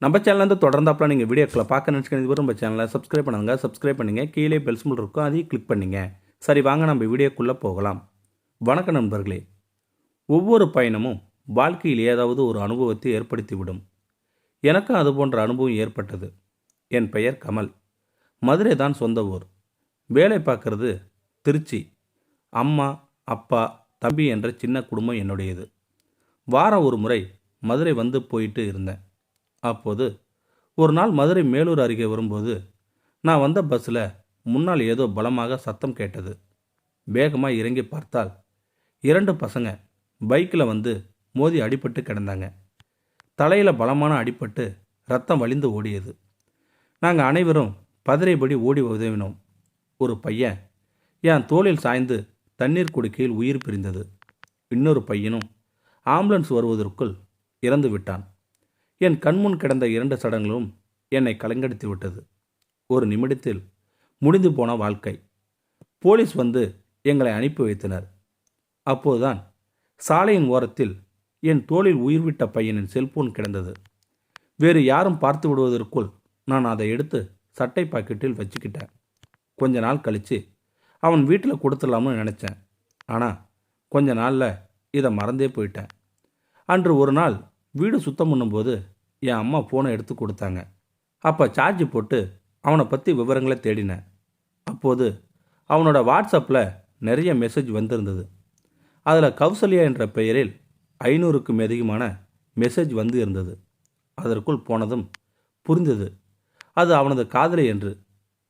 நம்ம சேனல்லேருந்து தொடர்ந்தாப்பில் நீங்கள் வீடியோக்களை பார்க்க நினச்சிக்கிறது நம்ம சேனலை சப்ஸ்கிரைப் பண்ணுங்கள் கீழே பெல் சிம்பிள் இருக்கும் அதையும் கிளிக் பண்ணிங்க. சரி, வாங்க நம்ம வீடியோக்குள்ளே போகலாம். வணக்கம் நண்பர்களே. ஒவ்வொரு பயணமும் வாழ்க்கையில் ஏதாவது ஒரு அனுபவத்தை ஏற்படுத்திவிடும். எனக்கும் அது போன்ற அனுபவம் ஏற்பட்டது. என் பெயர் கமல். மதுரை தான் சொந்த ஊர். வேலை பார்க்கறது திருச்சி. அம்மா, அப்பா, தம்பி என்ற சின்ன குடும்பம் என்னுடையது. வாரம் ஒரு முறை மதுரை வந்து போயிட்டு இருந்தேன். அப்போது ஒரு நாள் மதுரை மேலூர் அருகே வரும்போது நான் வந்த பஸ்ஸில் முன்னால் ஏதோ பலமாக சத்தம் கேட்டது. வேகமாக இறங்கி பார்த்தால் 2 பசங்க பைக்கில் வந்து மோதி அடிபட்டு கிடந்தாங்க. தலையில் பலமான அடிபட்டு ரத்தம் வழிந்து ஓடியது. நாங்கள் அனைவரும் பதறிபடி ஓடி உதவினோம். ஒரு பையன் என் தோளில் சாய்ந்து தண்ணீர் குடிக்கையில் உயிர் பிரிந்தது. இன்னொரு பையனும் ஆம்புலன்ஸ் வருவதற்குள் இறந்து விட்டான். என் கண்முன் கிடந்த 2 சடங்களும் என்னை கலங்கடித்து விட்டது. ஒரு நிமிடத்தில் முடிந்து போன வாழ்க்கை. போலீஸ் வந்து எங்களை அனுப்பி வைத்தனர். அப்போதுதான் சாலையின் ஓரத்தில் என் தோளில் உயிர்விட்ட பையனின் செல்போன் கிடந்தது. வேறு யாரும் பார்த்து விடுவதற்குள் நான் அதை எடுத்து சட்டை பாக்கெட்டில் வச்சுக்கிட்டேன். கொஞ்ச நாள் கழித்து அவன் வீட்டில் கொடுத்துடலாம்னு நினச்சேன். ஆனால் கொஞ்ச நாளில் இதை மறந்தே போயிட்டேன். அன்று ஒரு நாள் வீடு சுத்தம் பண்ணும்போது என் அம்மா ஃபோனை எடுத்து கொடுத்தாங்க. அப்போ சார்ஜ் போட்டு அவனை பற்றி விவரங்களை தேடினேன். அப்போது அவனோட வாட்ஸ்அப்பில் நிறைய மெசேஜ் வந்திருந்தது. அதில் கௌசல்யா என்ற பெயரில் 500க்கும் அதிகமான மெசேஜ் வந்து இருந்தது. அதற்குள் போனதும் புரிந்தது அது அவனது காதலி என்று.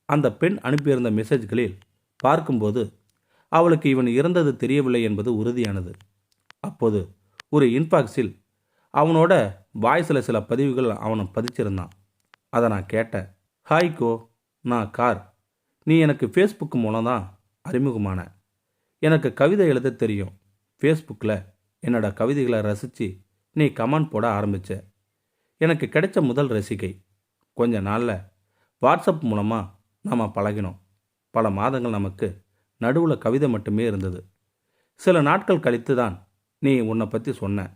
அந்த பெண் அனுப்பியிருந்த மெசேஜ்களில் பார்க்கும்போது அவளுக்கு இவன் இறந்தது தெரியவில்லை என்பது உறுதியானது. அப்போது ஒரு இன்பாக்ஸில் அவனோட வாய்ஸில் சில பதிவுகள் அவனை பதிச்சிருந்தான். அதை நான் கேட்டேன். ஹாய்கோ, நான் கார். நீ எனக்கு ஃபேஸ்புக் மூலம் தான் அறிமுகமான. எனக்கு கவிதை எழுத தெரியும். ஃபேஸ்புக்கில் என்னோட கவிதைகளை ரசித்து நீ கமெண்ட் போட ஆரம்பித்த. எனக்கு கிடைச்ச முதல் ரசிகை. கொஞ்ச நாளில் வாட்ஸ்அப் மூலமாக நாம் பழகினோம். பல மாதங்கள் நமக்கு நடுவில் கவிதை மட்டுமே இருந்தது. சில நாட்கள் கழித்து தான் நீ உன்னை பற்றி சொன்ன.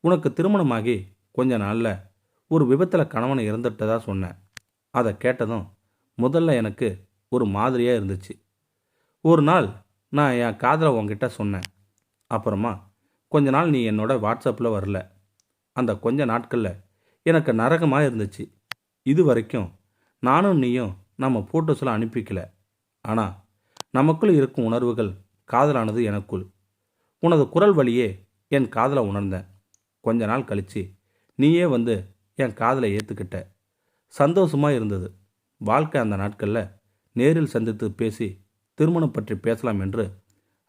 உனக்கு திருமணமாகி கொஞ்ச நாளில் ஒரு விபத்தில் கணவனை இறந்துட்டதா சொன்னேன். அதை கேட்டதும் முதல்ல எனக்கு ஒரு மாதிரியாக இருந்துச்சு. ஒரு நாள் நான் என் காதலை உன்கிட்ட சொன்னேன். அப்புறமா கொஞ்ச நாள் நீ என்னோட வாட்ஸ்அப்பில் வரல. அந்த கொஞ்ச நாட்களில் எனக்கு நரகமாக இருந்துச்சு. இது வரைக்கும் நானும் நீயும் நம்ம ஃபோட்டோஸில் அனுப்பிக்கல. ஆனால் நமக்குள் இருக்கும் உணர்வுகள் காதலானது எனக்குள். உனது குரல் வழியே என் காதலை உணர்ந்தேன். கொஞ்ச நாள் கழித்து நீயே வந்து என் காதலை ஏற்றுக்கிட்ட. சந்தோஷமாக இருந்தது. வாழ்க்கை அந்த நாட்களில் நேரில் சந்தித்து பேசி திருமணம் பற்றி பேசலாம் என்று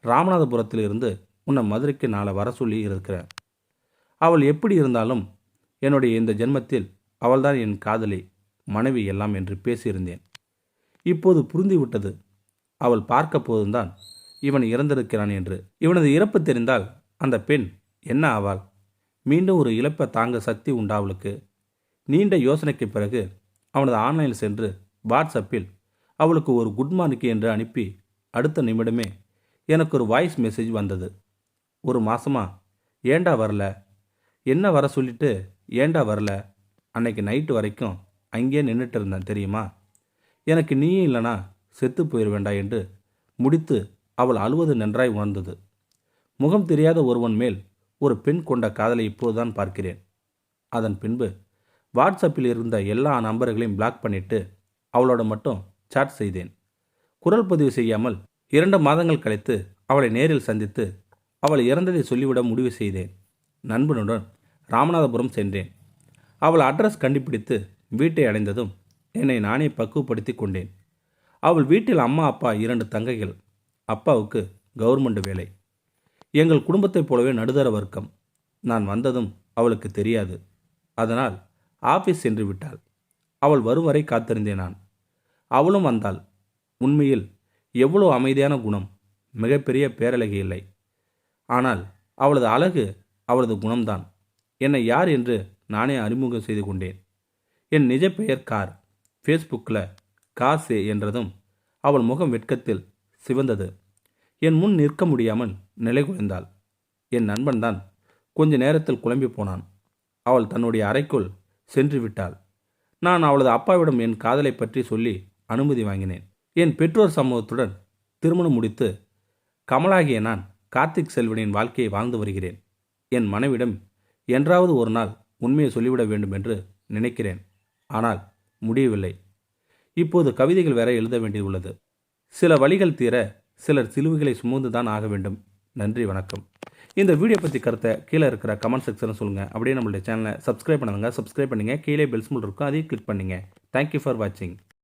ராமநாதபுரத்தில் இருந்து உன்னை மதுரைக்கு நாளை வர சொல்லி இருக்கிறேன். அவள் எப்படி இருந்தாலும் என்னுடைய இந்த ஜென்மத்தில் அவள்தான் என் காதலி, மனைவி எல்லாம் என்று பேசியிருந்தேன். இப்போது புரிந்துவிட்டது. அவள் பார்க்க போதும்தான் இவன் இறந்திருக்கிறான் என்று. இவனது இறப்பு தெரிந்தால் அந்த பெண் என்ன ஆவாள்? மீண்டும் ஒரு இழப்பை தாங்க சக்தி உண்டா அவளுக்கு? நீண்ட யோசனைக்கு பிறகு அவனது ஆன்லைனில் சென்று வாட்ஸ்அப்பில் அவளுக்கு ஒரு குட் மார்னிங் என்று அனுப்பி அடுத்த நிமிடமே எனக்கு ஒரு வாய்ஸ் மெசேஜ் வந்தது. ஒரு மாசமா ஏண்டா வரல, என்ன வர சொல்லிட்டு ஏண்டா வரல, அன்னைக்கு நைட்டு வரைக்கும் அங்கேயே நின்றுட்டு இருந்தேன் தெரியுமா, எனக்கு நீயும் இல்லைனா செத்து போயிடுவேண்டா என்று முடித்து அவள் அழுவது நன்றாய் உணர்ந்தது. முகம் தெரியாத ஒருவன் மேல் ஒரு பெண் கொண்ட காதலை இப்போதுதான் பார்க்கிறேன். அதன் பின்பு வாட்ஸ்அப்பில் இருந்த எல்லா நம்பர்களையும் பிளாக் பண்ணிட்டு அவளோட மட்டும் சாட் செய்தேன். குரல் பதிவு செய்யாமல் 2 மாதங்கள் கழித்து அவளை நேரில் சந்தித்து அவள் இறந்ததை சொல்லிவிட முடிவு செய்தேன். நண்பனுடன் ராமநாதபுரம் சென்றேன். அவள் அட்ரஸ் கண்டுபிடித்து வீட்டை அடைந்ததும் என்னை நானே பக்குவப்படுத்தி கொண்டேன். அவள் வீட்டில் அம்மா, அப்பா, 2 தங்கைகள். அப்பாவுக்கு கவர்மெண்ட் வேலை. எங்கள் குடும்பத்தைப் போலவே நடுத்தர வர்க்கம். நான் வந்ததும் அவளுக்கு தெரியாது. அதனால் ஆஃபீஸ் சென்று விட்டாள். அவள் வரும் வரை காத்திருந்தேன் நான். அவளும் வந்தாள். உண்மையில் எவ்வளோ அமைதியான குணம். மிகப்பெரிய பேரழகி இல்லை. ஆனால் அவளது அழகு அவளது குணம்தான். என்னை யார் என்று நானே அறிமுகம் செய்து கொண்டேன். என் நிஜ பெயர் கார். ஃபேஸ்புக்கில் காசே என்றதும் அவள் முகம் வெட்கத்தில் சிவந்தது. என் முன் நிற்க முடியாமல் நிலை குலைந்தாள். என் நண்பன்தான் கொஞ்ச நேரத்தில் குழம்பி போனான். அவள் தன்னுடைய அறைக்குள் சென்று விட்டாள். நான் அவளது அப்பாவிடம் என் காதலை பற்றி சொல்லி அனுமதி வாங்கினேன். என் பெற்றோர் சமூகத்துடன் திருமணம் முடித்து கமலாகிய நான் கார்த்திக் செல்வனின் வாழ்க்கையை வாழ்ந்து வருகிறேன். என் மனைவிடம் என்றாவது ஒரு நாள் உண்மையை சொல்லிவிட வேண்டும் என்று நினைக்கிறேன். ஆனால் முடியவில்லை. இப்போது கவிதைகள் வேற எழுத வேண்டியுள்ளது. சில வழிகள் தீர சிலர் சிலுவைகளை சுமந்துதான் ஆக வேண்டும். நன்றி, வணக்கம். இந்த வீடியோ பற்றி கருத்தை கீழே இருக்கிற கமெண்ட் செக்ஷனில் சொல்லுங்கள். அப்படியே நம்மளுடைய சேனலை சப்ஸ்கிரைப் பண்ணுங்க. சப்ஸ்கிரைப் பண்ணுங்கள். கீழே பெல் சிம்பல் இருக்கும், அதையும் கிளிக் பண்ணுங்கள். தேங்க்யூ ஃபார் வாட்சிங்.